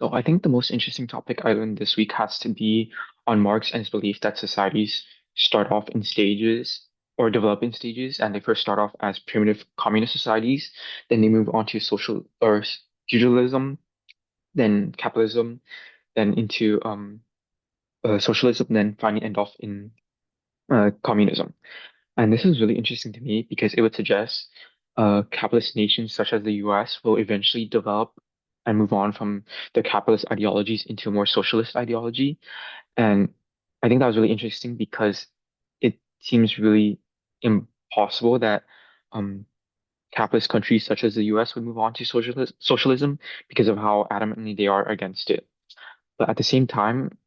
So I think the most interesting topic I learned this week has to be on Marx and his belief that societies start off in stages or develop in stages, and they first start off as primitive communist societies, then they move on to social or feudalism, then capitalism, then into socialism, then finally end off in communism. And this is really interesting to me because it would suggest capitalist nations such as the US will eventually develop and move on from the capitalist ideologies into a more socialist ideology. And I think that was really interesting because it seems really impossible that um, capitalist countries such as the US would move on to socialism because of how adamantly they are against it. But at the same time,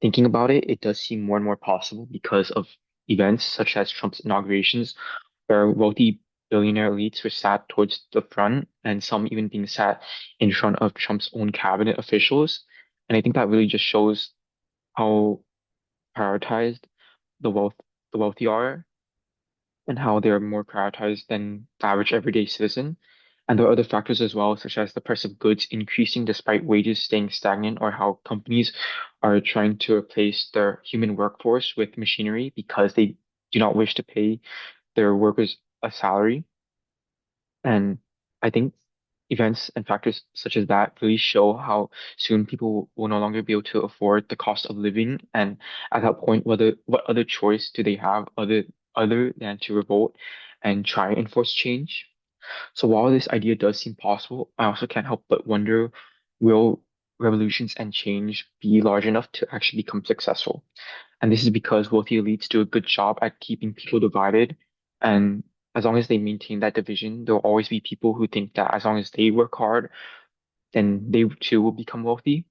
thinking about it, it does seem more and more possible because of events such as Trump's inaugurations, where wealthy billionaire elites were sat towards the front, and some even being sat in front of Trump's own cabinet officials. And I think that really just shows how prioritized the wealth the wealthy are and how they're more prioritized than the average everyday citizen. And there are other factors as well, such as the price of goods increasing despite wages staying stagnant, or how companies are trying to replace their human workforce with machinery because they do not wish to pay their workers a salary. And I think events and factors such as that really show how soon people will no longer be able to afford the cost of living. And at that point, what other choice do they have other than to revolt and try and enforce change? So while this idea does seem possible, I also can't help but wonder, will revolutions and change be large enough to actually become successful? And this is because wealthy elites do a good job at keeping people divided. And as long as they maintain that division, there'll always be people who think that as long as they work hard, then they too will become wealthy.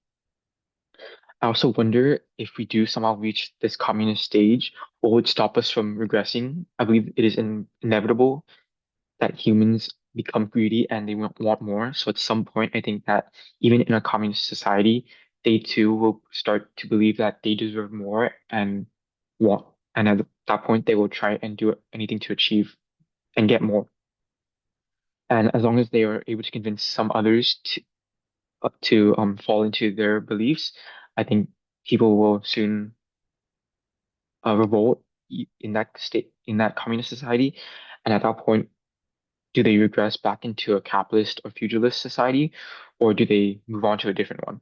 I also wonder if we do somehow reach this communist stage, what would stop us from regressing? I believe it is inevitable that humans become greedy and they want more. So at some point, I think that even in a communist society, they too will start to believe that they deserve more and want, and at that point, they will try and do anything to achieve and get more. And as long as they are able to convince some others to fall into their beliefs, I think people will soon revolt in that state in that communist society. And at that point, do they regress back into a capitalist or feudalist society, or do they move on to a different one?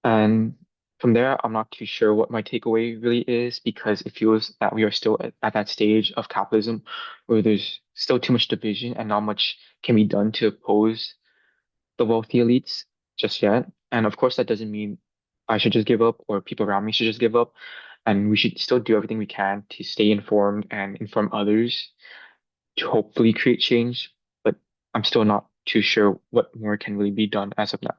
And from there, I'm not too sure what my takeaway really is because it feels that we are still at that stage of capitalism where there's still too much division and not much can be done to oppose the wealthy elites just yet. And of course, that doesn't mean I should just give up or people around me should just give up. And we should still do everything we can to stay informed and inform others to hopefully create change, but I'm still not too sure what more can really be done as of now.